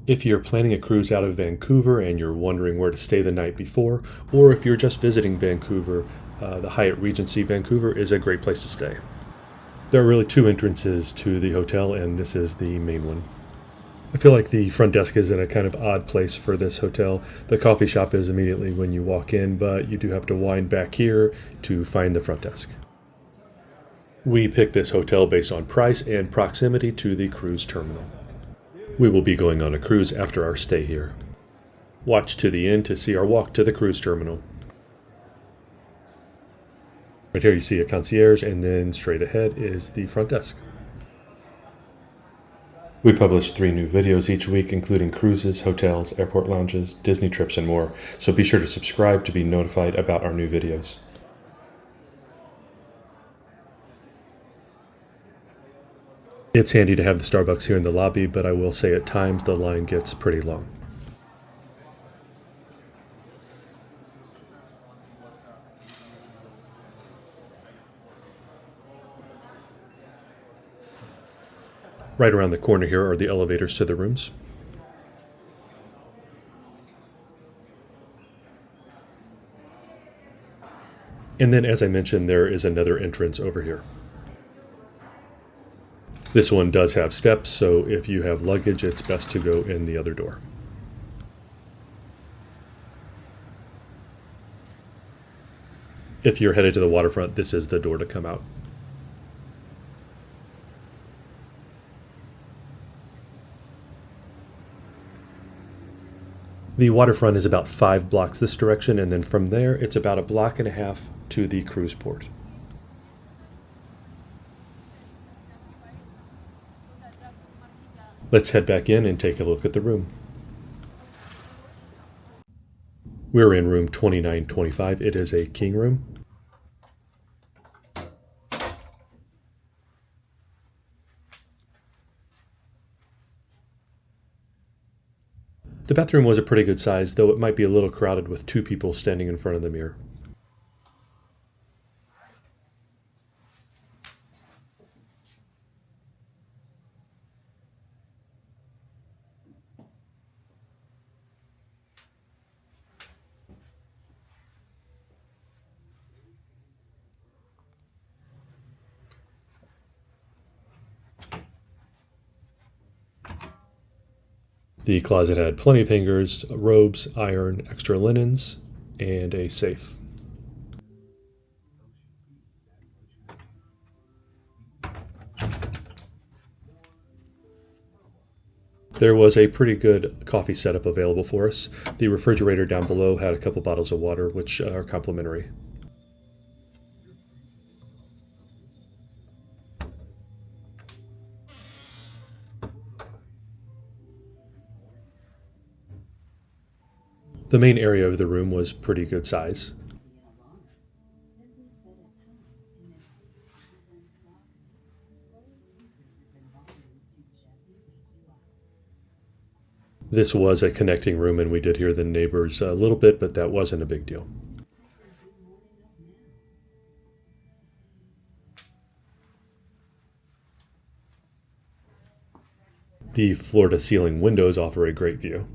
If you're planning a cruise out of Vancouver and you're wondering where to stay the night before, or if you're just visiting Vancouver, the Hyatt Regency Vancouver is a great place to stay. There are really two entrances to the hotel, and this is the main one. I feel like the front desk is in a kind of odd place for this hotel. The coffee shop is immediately when you walk in, but you do have to wind back here to find the front desk. We picked this hotel based on price and proximity to the cruise terminal. We will be going on a cruise after our stay here. Watch to the end to see our walk to the cruise terminal. Right here you see a concierge, and then straight ahead is the front desk. We publish 3 new videos each week, including cruises, hotels, airport lounges, Disney trips, and more, so be sure to subscribe to be notified about our new videos. It's handy to have the Starbucks here in the lobby, but I will say at times the line gets pretty long. Right around the corner here are the elevators to the rooms. And then, as I mentioned, there is another entrance over here. This one does have steps, so if you have luggage, it's best to go in the other door. If you're headed to the waterfront, this is the door to come out. The waterfront is about 5 blocks this direction, and then from there, it's about 1.5 blocks to the cruise port. Let's head back in and take a look at the room. We're in room 2925. It is a king room. The bathroom was a pretty good size, though it might be a little crowded with 2 people standing in front of the mirror. The closet had plenty of hangers, robes, iron, extra linens, and a safe. There was a pretty good coffee setup available for us. The refrigerator down below had a couple bottles of water, which are complimentary. The main area of the room was pretty good size. This was a connecting room, and we did hear the neighbors a little bit, but that wasn't a big deal. The floor-to-ceiling windows offer a great view.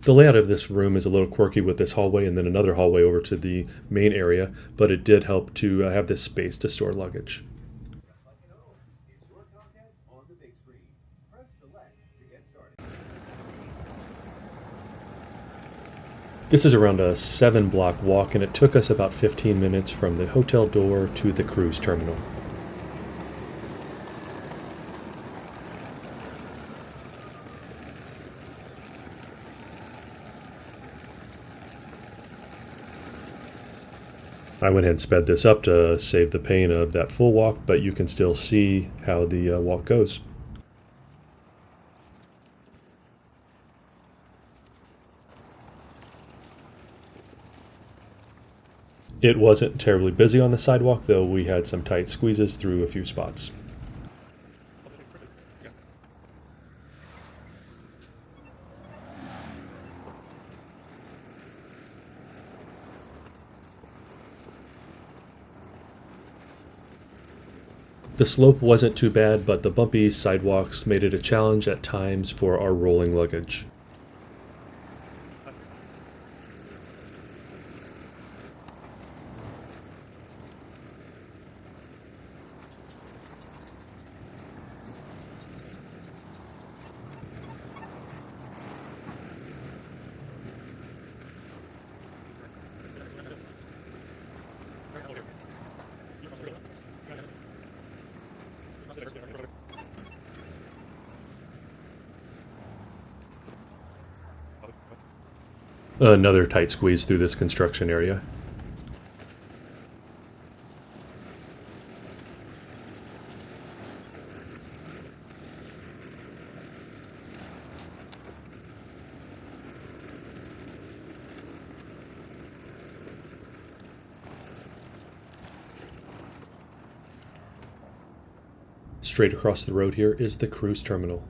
The layout of this room is a little quirky with this hallway and then another hallway over to the main area, but it did help to have this space to store luggage. This is around a 7-block walk, and it took us about 15 minutes from the hotel door to the cruise terminal. I went ahead and sped this up to save the pain of that full walk, but you can still see how the walk goes. It wasn't terribly busy on the sidewalk, though we had some tight squeezes through a few spots. The slope wasn't too bad, but the bumpy sidewalks made it a challenge at times for our rolling luggage. Another tight squeeze through this construction area. Straight across the road here is the cruise terminal.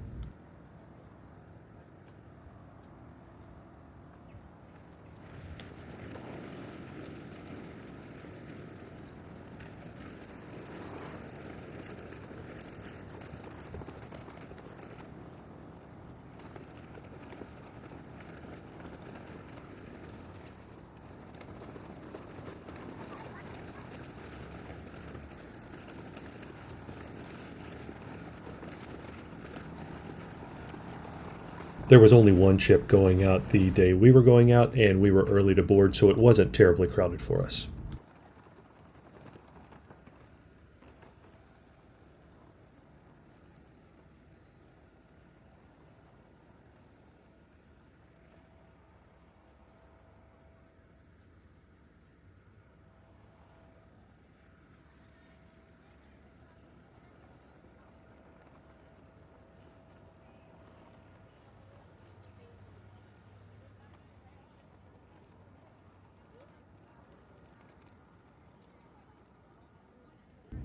There was only one ship going out the day we were going out, and we were early to board, so it wasn't terribly crowded for us.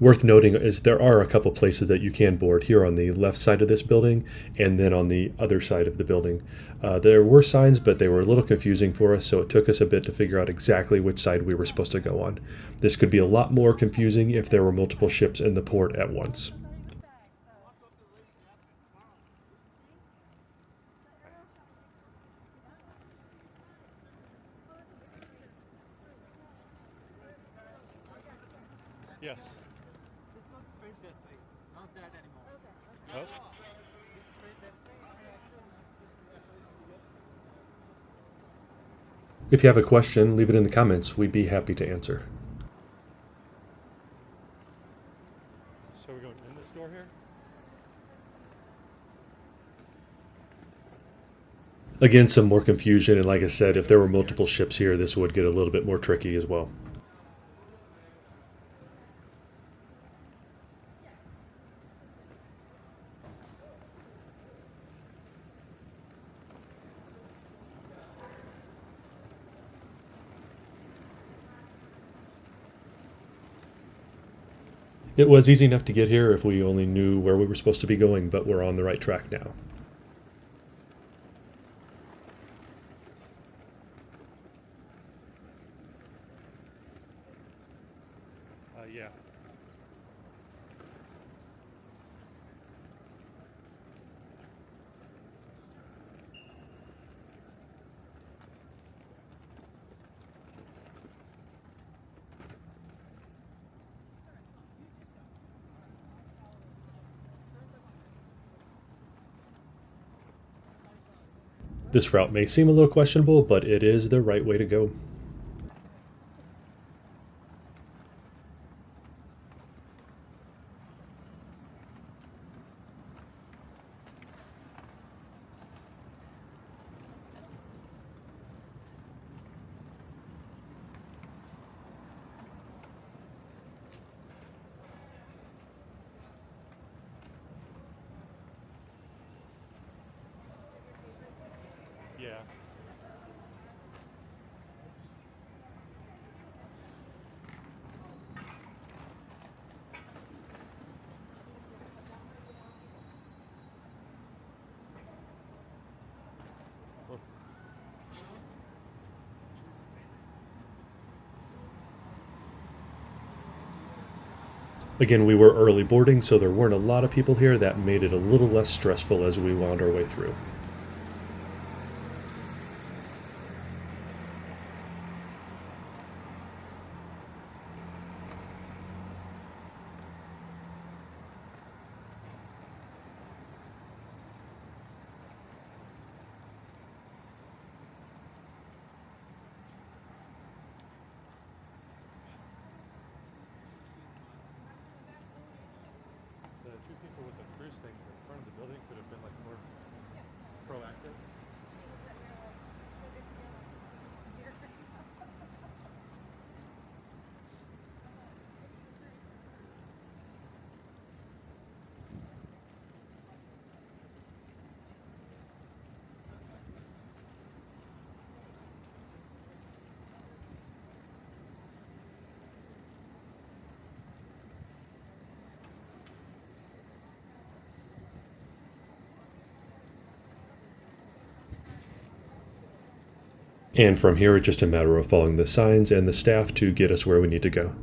Worth noting is there are a couple places that you can board here on the left side of this building and then on the other side of the building. There were signs, but they were a little confusing for us, so it took us a bit to figure out exactly which side we were supposed to go on. This could be a lot more confusing if there were multiple ships in the port at once. Yes. This one's straight this way, not that anymore. Oh. This straight this way. If you have a question, leave it in the comments. We'd be happy to answer. So we're going in this door here? Again, some more confusion, and like I said, if there were multiple ships here, this would get a little bit more tricky as well. It was easy enough to get here if we only knew where we were supposed to be going, but we're on the right track now. Yeah. This route may seem a little questionable, but it is the right way to go. Yeah. Again, we were early boarding, so there weren't a lot of people here. That made it a little less stressful as we wound our way through. The two people with the cruise things in front of the building could have been like more proactive. And from here, it's just a matter of following the signs and the staff to get us where we need to go.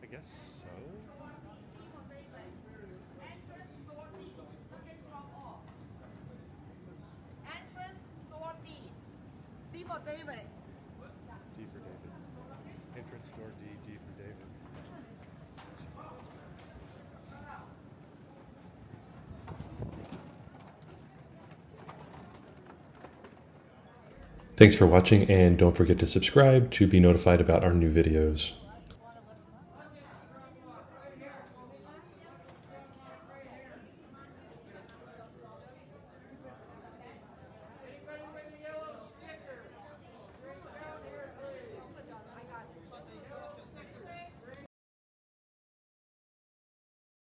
I guess so. Entrance door D. D for David. D for David. Entrance door D, D for David. Thanks for watching, and don't forget to subscribe to be notified about our new videos.